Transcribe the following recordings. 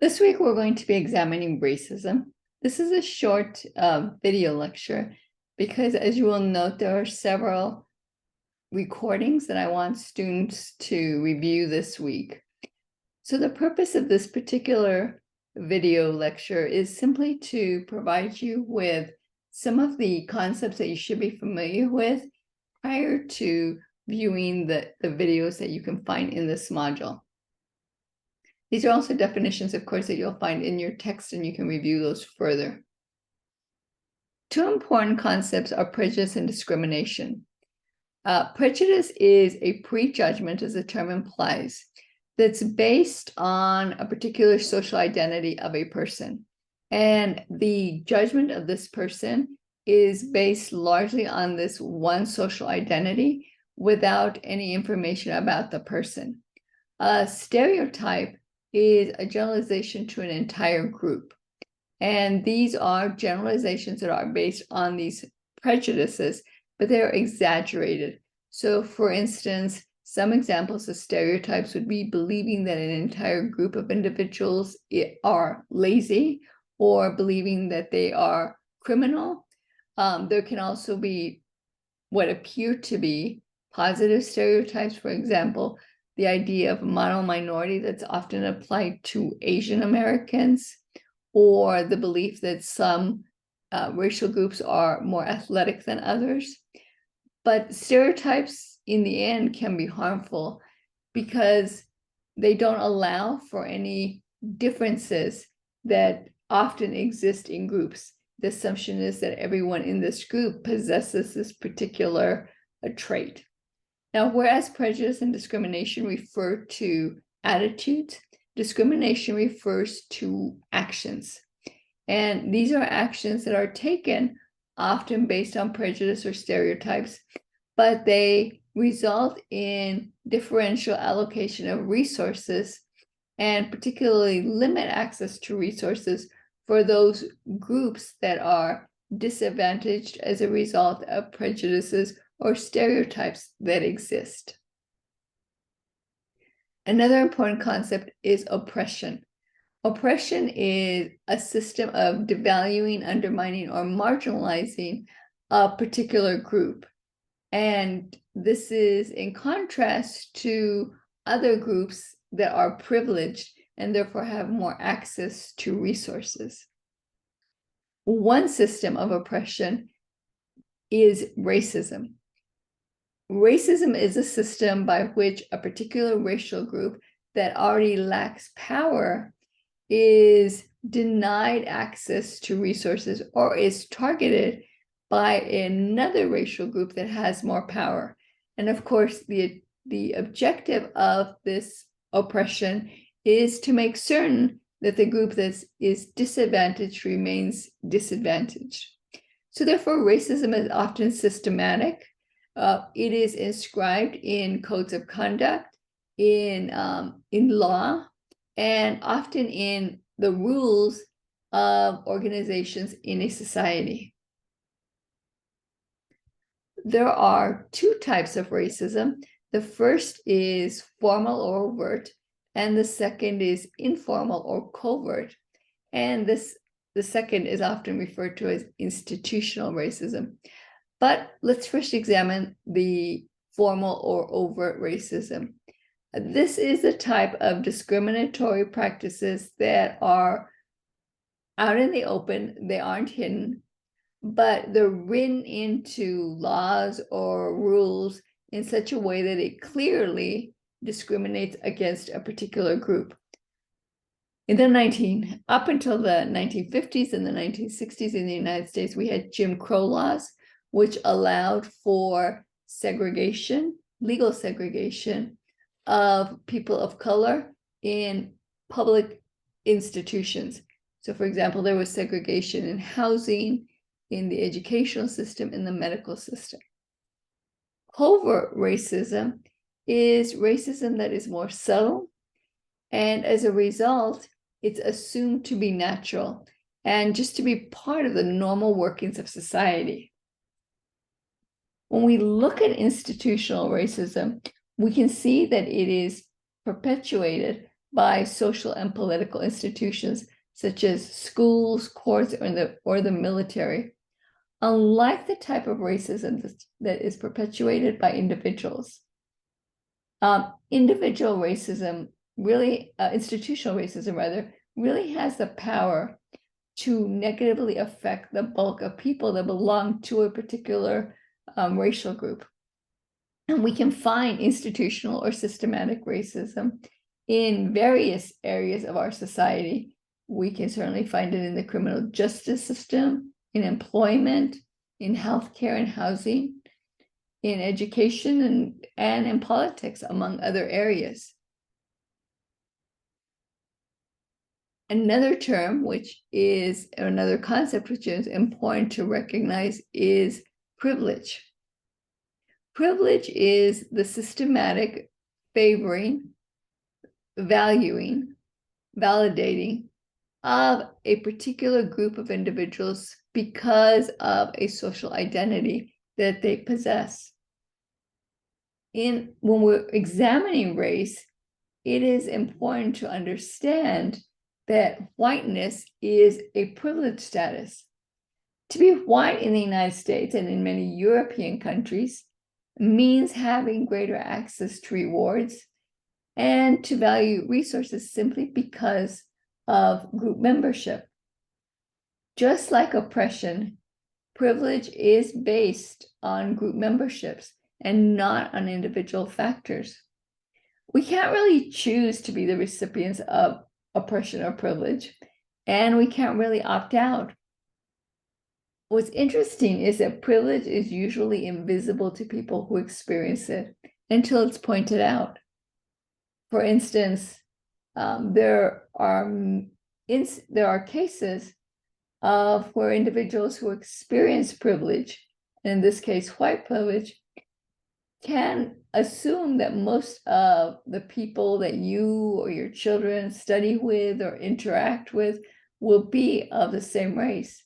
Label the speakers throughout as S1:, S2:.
S1: This week, we're going to be examining racism. This is a short video lecture because, as you will note, there are several recordings that I want students to review this week. So the purpose of this particular video lecture is simply to provide you with some of the concepts that you should be familiar with prior to viewing the videos that you can find in this module. These are also definitions, of course, that you'll find in your text, and you can review those further. Two important concepts are prejudice and discrimination. Prejudice is a prejudgment, as the term implies, that's based on a particular social identity of a person. And the judgment of this person is based largely on this one social identity without any information about the person. A stereotype is a generalization to an entire group. And these are generalizations that are based on these prejudices, but they're exaggerated. So for instance, some examples of stereotypes would be believing that an entire group of individuals are lazy, or believing that they are criminal. There can also be what appear to be positive stereotypes. For example, the idea of model minority that's often applied to Asian Americans, or the belief that some racial groups are more athletic than others. But stereotypes in the end can be harmful because they don't allow for any differences that often exist in groups. The assumption is that everyone in this group possesses this particular trait. Now, whereas prejudice and discrimination refer to attitudes, discrimination refers to actions. And these are actions that are taken often based on prejudice or stereotypes, but they result in differential allocation of resources and particularly limit access to resources for those groups that are disadvantaged as a result of prejudices or stereotypes that exist. Another important concept is oppression. Oppression is a system of devaluing, undermining, or marginalizing a particular group. And this is in contrast to other groups that are privileged and therefore have more access to resources. One system of oppression is racism. Racism is a system by which a particular racial group that already lacks power is denied access to resources or is targeted by another racial group that has more power. And of course, the objective of this oppression is to make certain that the group that is disadvantaged remains disadvantaged. So therefore, racism is often systematic. It is inscribed in codes of conduct, in law, and often in the rules of organizations in a society. There are two types of racism. The first is formal or overt, and the second is informal or covert. And the second is often referred to as institutional racism. But let's first examine the formal or overt racism. This is a type of discriminatory practices that are out in the open. They aren't hidden, but they're written into laws or rules in such a way that it clearly discriminates against a particular group. Up until the 1950s and the 1960s in the United States, we had Jim Crow laws, which allowed for segregation, legal segregation of people of color in public institutions. So for example, there was segregation in housing, in the educational system, in the medical system. Covert racism is racism that is more subtle, and as a result, it's assumed to be natural and just to be part of the normal workings of society. When we look at institutional racism, we can see that it is perpetuated by social and political institutions such as schools, courts, or the military, unlike the type of racism that is perpetuated by individuals. Individual racism really, institutional racism rather, really has the power to negatively affect the bulk of people that belong to a particular racial group. And we can find institutional or systematic racism in various areas of our society. We can certainly find it in the criminal justice system, in employment, in healthcare and housing, in education, and in politics, among other areas. Another term, another concept which is important to recognize, is privilege. Privilege is the systematic favoring, valuing, validating of a particular group of individuals because of a social identity that they possess. When we're examining race, it is important to understand that whiteness is a privileged status. To be white in the United States and in many European countries means having greater access to rewards and to value resources simply because of group membership. Just like oppression, privilege is based on group memberships and not on individual factors. We can't really choose to be the recipients of oppression or privilege, and we can't really opt out. What's interesting is that privilege is usually invisible to people who experience it until it's pointed out. For instance, there are cases of where individuals who experience privilege, in this case white privilege, can assume that most of the people that you or your children study with or interact with will be of the same race.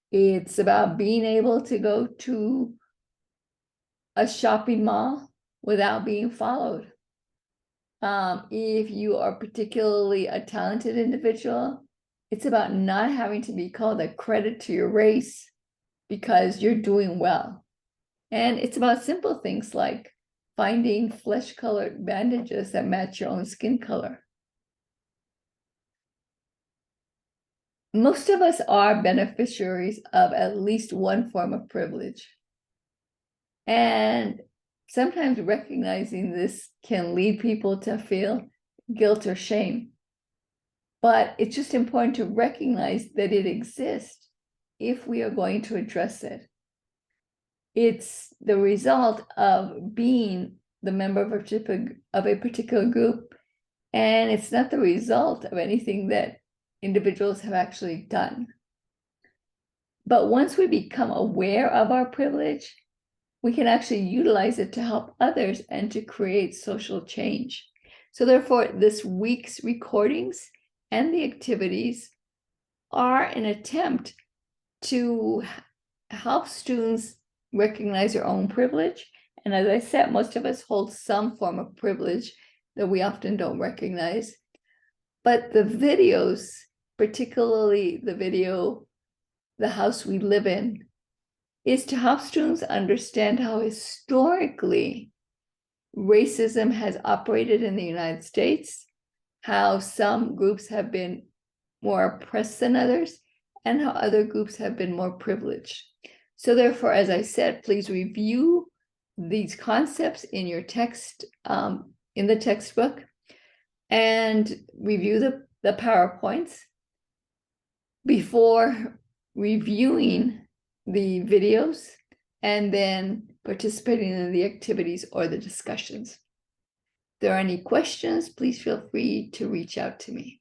S1: It's about being able to go to a shopping mall without being followed. If you are particularly a talented individual, it's about not having to be called a credit to your race because you're doing well. And it's about simple things like finding flesh-colored bandages that match your own skin color. Most of us are beneficiaries of at least one form of privilege. And sometimes recognizing this can lead people to feel guilt or shame. But it's just important to recognize that it exists if we are going to address it. It's the result of being the member of a particular group, and it's not the result of anything that individuals have actually done. But once we become aware of our privilege, we can actually utilize it to help others and to create social change. So therefore, this week's recordings and the activities are an attempt to help students recognize their own privilege. And as I said, most of us hold some form of privilege that we often don't recognize. But the videos, particularly the video, The House We Live In, is to help students understand how historically racism has operated in the United States, how some groups have been more oppressed than others, and how other groups have been more privileged. So therefore, as I said, please review these concepts in your text, in the textbook, and review the PowerPoints before reviewing the videos and then participating in the activities or the discussions. If there are any questions, please feel free to reach out to me.